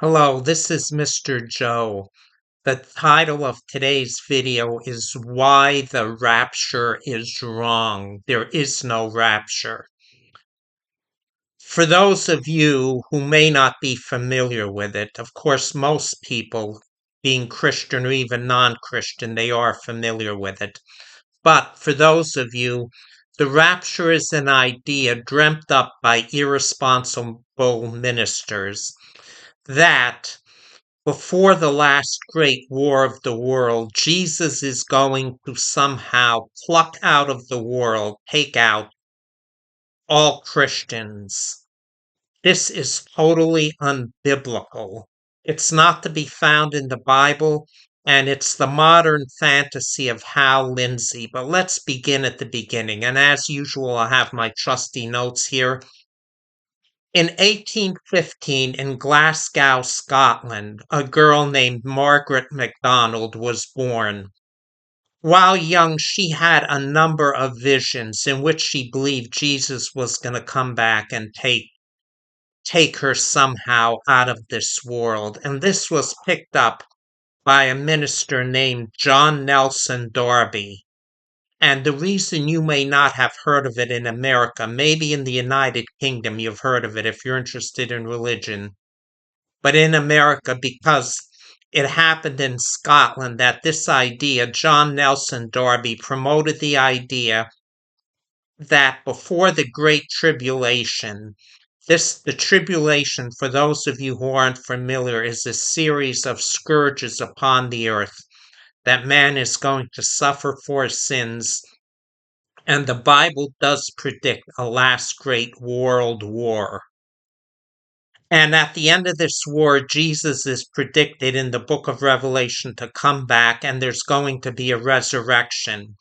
Hello, this is Mr. Joe. The title of today's video is Why the Rapture is Wrong. There is no rapture. For those of you who may not be familiar with it, of course, most people, being Christian or even non-Christian, they are familiar with it. But for those of you, the rapture is an idea dreamt up by irresponsible ministers that before the last great war of the world, Jesus is going to somehow pluck out of the world, take out all Christians. This is totally unbiblical. It's not to be found in the Bible, and it's the modern fantasy of Hal Lindsey. But let's begin at the beginning. And as usual, I have my trusty notes here. In 1815, in Glasgow, Scotland, a girl named Margaret MacDonald was born. While young, she had a number of visions in which she believed Jesus was going to come back and take her somehow out of this world. And this was picked up by a minister named John Nelson Darby. And the reason you may not have heard of it in America, maybe in the United Kingdom you've heard of it if you're interested in religion, but in America, because it happened in Scotland, that this idea, John Nelson Darby promoted the idea that before the Great Tribulation, the tribulation, for those of you who aren't familiar, is a series of scourges upon the earth that man is going to suffer for his sins. And the Bible does predict a last great world war. And at the end of this war, Jesus is predicted in the book of Revelation to come back, and there's going to be a resurrection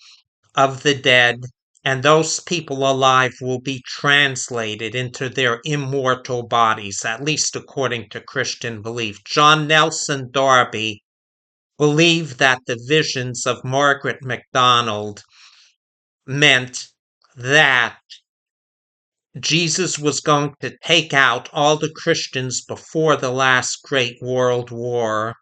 of the dead, and those people alive will be translated into their immortal bodies, at least according to Christian belief. John Nelson Darby believed that the visions of Margaret MacDonald meant that Jesus was going to take out all the Christians before the last great world war,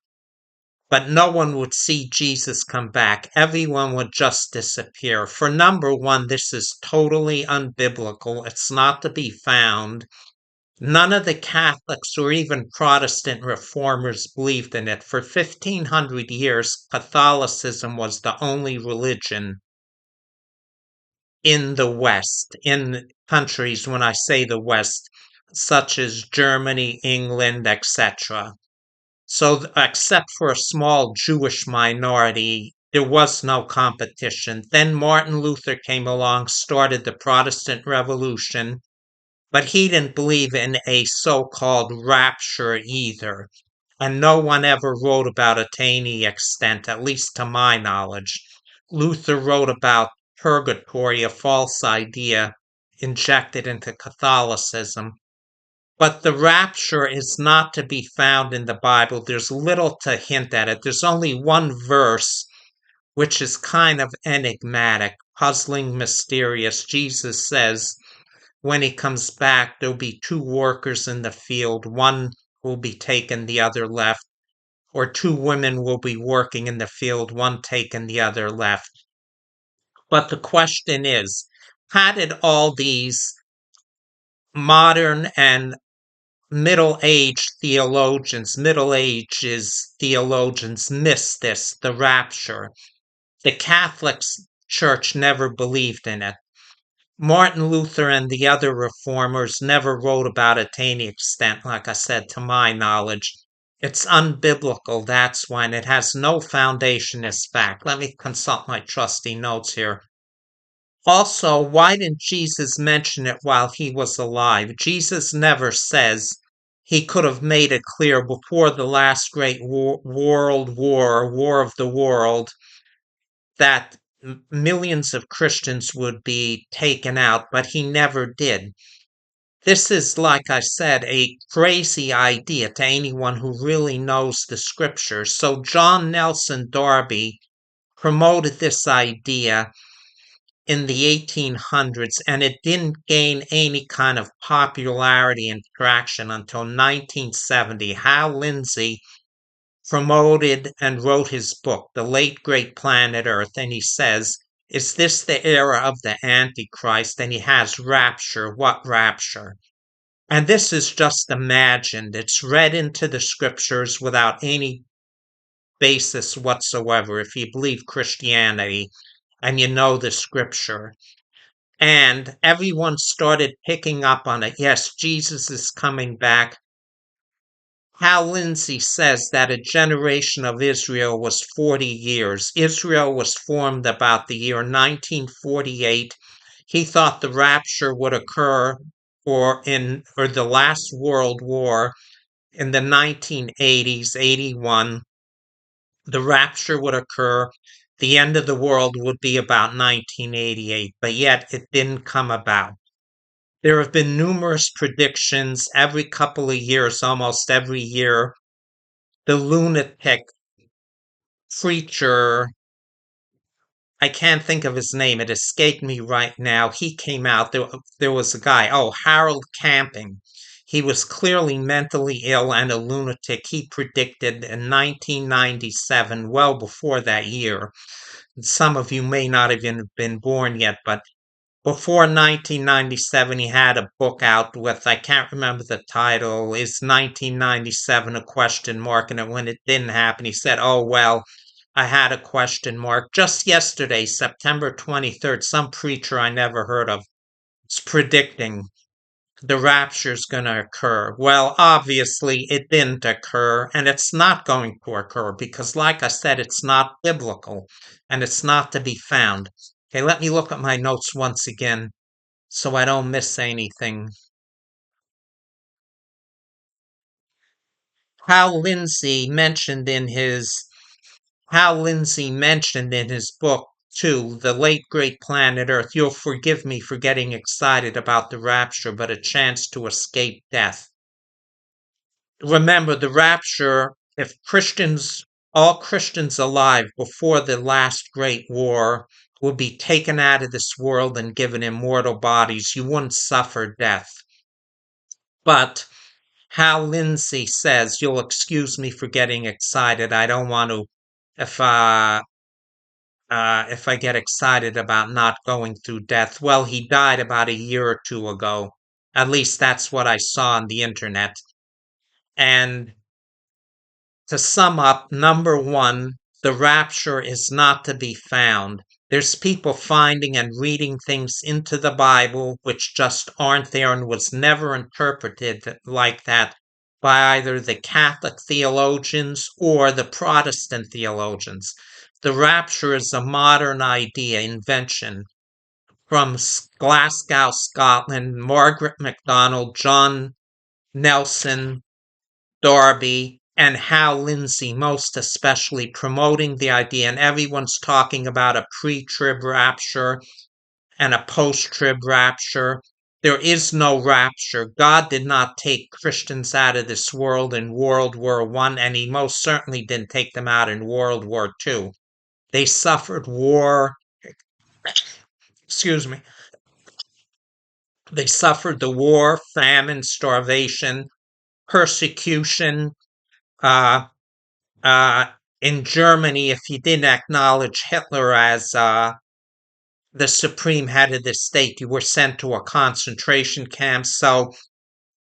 but no one would see Jesus come back. Everyone would just disappear. For number one, this is totally unbiblical. It's not to be found. None of the Catholics or even Protestant reformers believed in it. For 1500 years, Catholicism was the only religion in the West, in countries, when I say the West, such as Germany, England, etc. So, except for a small Jewish minority, there was no competition. Then Martin Luther came along, started the Protestant Revolution, but he didn't believe in a so-called rapture either. And no one ever wrote about it to any extent, at least to my knowledge. Luther wrote about purgatory, a false idea injected into Catholicism. But the rapture is not to be found in the Bible. There's little to hint at it. There's only one verse which is kind of enigmatic, puzzling, mysterious. Jesus says when he comes back, there'll be two workers in the field. One will be taken, the other left. Or two women will be working in the field, one taken, the other left. But the question is, how did all these modern and Middle Ages theologians miss this, the rapture? The Catholic Church never believed in it. Martin Luther and the other reformers never wrote about it to any extent, like I said, to my knowledge. It's unbiblical, that's why, and it has no foundation as fact. Let me consult my trusty notes here. Also, why didn't Jesus mention it while he was alive? Jesus never says. He could have made it clear before the last great world war of the world, that millions of Christians would be taken out, but he never did. This is, like I said, a crazy idea to anyone who really knows the scriptures. So John Nelson Darby promoted this idea in the 1800s, and it didn't gain any kind of popularity and traction until 1970. Hal Lindsey promoted and wrote his book, The Late Great Planet Earth, and he says, is this the era of the Antichrist? And he has rapture. What rapture? And this is just imagined. It's read into the scriptures without any basis whatsoever. If you believe Christianity and you know the scripture, and everyone started picking up on it. Yes, Jesus is coming back. Hal Lindsey says that a generation of Israel was 40 years. Israel was formed about the year 1948. He thought the rapture would occur or the last world war in the 1980s, 81. The rapture would occur. The end of the world would be about 1988, but yet it didn't come about. There have been numerous predictions every couple of years, almost every year. The lunatic preacher, I can't think of his name, it escaped me right now. He came out, there was a guy, Harold Camping. He was clearly mentally ill and a lunatic. He predicted in 1997, well before that year. Some of you may not even have been born yet, but before 1997, he had a book out with, I can't remember the title, is 1997 a question mark? And when it didn't happen, he said, oh, well, I had a question mark. Just yesterday, September 23rd, some preacher I never heard of is predicting the rapture's going to occur. Well, obviously, it didn't occur, and it's not going to occur because, like I said, it's not biblical and it's not to be found. Okay, let me look at my notes once again so I don't miss anything. Hal Lindsey mentioned in his Hal Lindsey mentioned in his book too, The Late Great Planet Earth. You'll forgive me for getting excited about the rapture, but a chance to escape death. Remember the rapture, if Christians, all Christians alive before the last great war would be taken out of this world and given immortal bodies, you wouldn't suffer death. But Hal Lindsey says, you'll excuse me for getting excited. I don't want to, if if I get excited about not going through death. Well, he died about a year or two ago. At least that's what I saw on the internet. And to sum up, number one, the rapture is not to be found. There's people finding and reading things into the Bible which just aren't there and was never interpreted like that by either the Catholic theologians or the Protestant theologians. The rapture is a modern idea, invention from Glasgow, Scotland, Margaret MacDonald, John Nelson, Darby, and Hal Lindsey, most especially, promoting the idea, and everyone's talking about a pre-trib rapture and a post-trib rapture. There is no rapture. God did not take Christians out of this world in World War I, and he most certainly didn't take them out in World War II. They suffered war. Excuse me. They suffered the war, famine, starvation, persecution, uh, in Germany, if you didn't acknowledge Hitler as the supreme head of the state, you were sent to a concentration camp. So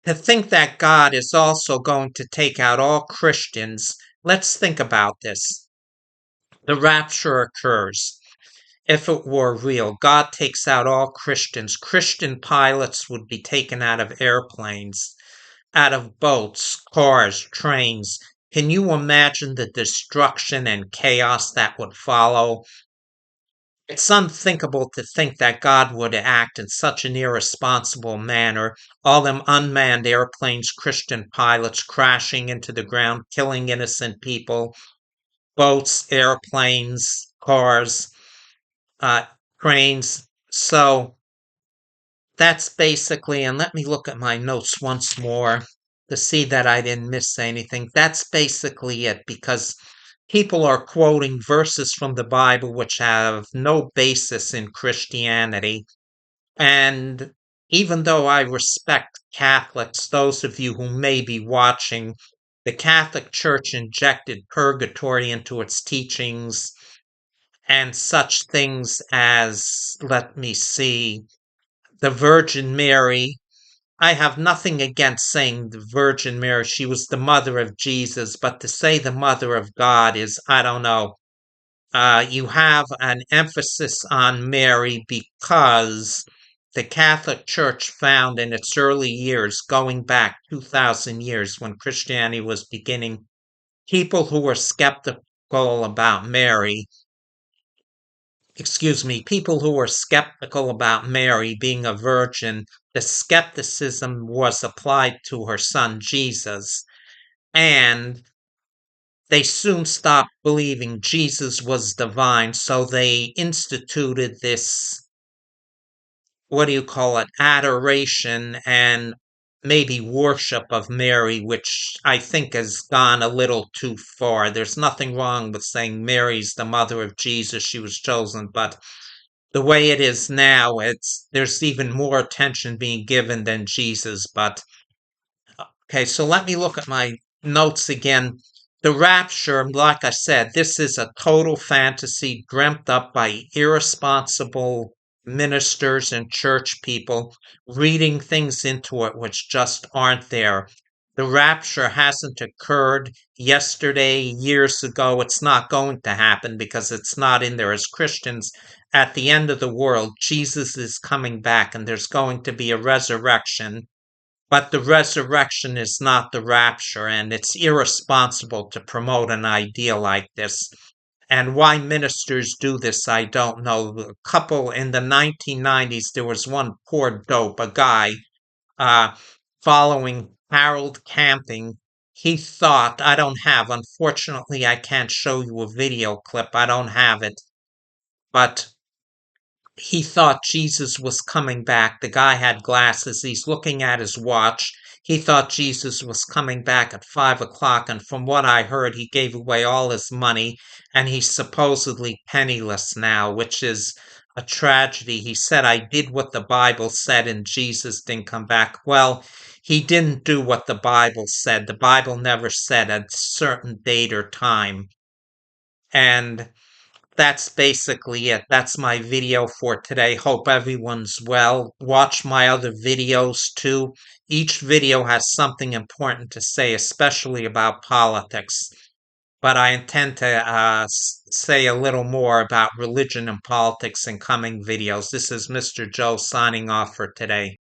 to think that God is also going to take out all Christians, let's think about this. The rapture occurs. If it were real, God takes out all Christians. Christian pilots would be taken out of airplanes, out of boats, cars, trains. Can you imagine the destruction and chaos that would follow? It's unthinkable to think that God would act in such an irresponsible manner. All them unmanned airplanes, Christian pilots crashing into the ground, killing innocent people, boats, airplanes, cars, uh, trains. So that's basically, and let me look at my notes once more to see that I didn't miss anything. That's basically it because people are quoting verses from the Bible which have no basis in Christianity. And even though I respect Catholics, those of you who may be watching, the Catholic Church injected purgatory into its teachings and such things as, let me see, the Virgin Mary. I have nothing against saying the Virgin Mary, she was the mother of Jesus, but to say the mother of God is, I don't know. You have an emphasis on Mary because the Catholic Church found in its early years, going back 2,000 years when Christianity was beginning, people who were skeptical about Mary, people who were skeptical about Mary being a virgin, the skepticism was applied to her son Jesus. And they soon stopped believing Jesus was divine, so they instituted this, what do you call it, adoration and maybe worship of Mary, which I think has gone a little too far. There's nothing wrong with saying Mary's the mother of Jesus, she was chosen, but the way it is now, there's even more attention being given than Jesus. But okay, so let me look at my notes again. The rapture, like I said, this is a total fantasy dreamt up by irresponsible ministers and church people reading things into it which just aren't there. The rapture hasn't occurred yesterday, years ago. It's not going to happen because it's not in there. As Christians, at the end of the world, Jesus is coming back and there's going to be a resurrection, but the resurrection is not the rapture, and it's irresponsible to promote an idea like this. And why ministers do this, I don't know. A couple in the 1990s, there was one poor dope, a guy, uh, following Harold Camping. He thought, unfortunately, I can't show you a video clip, I don't have it, but he thought Jesus was coming back. The guy had glasses. He's looking at his watch. He thought Jesus was coming back at 5 o'clock. And from what I heard, he gave away all his money and he's supposedly penniless now, which is a tragedy. He said, I did what the Bible said and Jesus didn't come back. Well, he didn't do what the Bible said. The Bible never said a certain date or time. And that's basically it. That's my video for today. Hope everyone's well. Watch my other videos too. Each video has something important to say, especially about politics. But I intend to say a little more about religion and politics in coming videos. This is Mr. Joe signing off for today.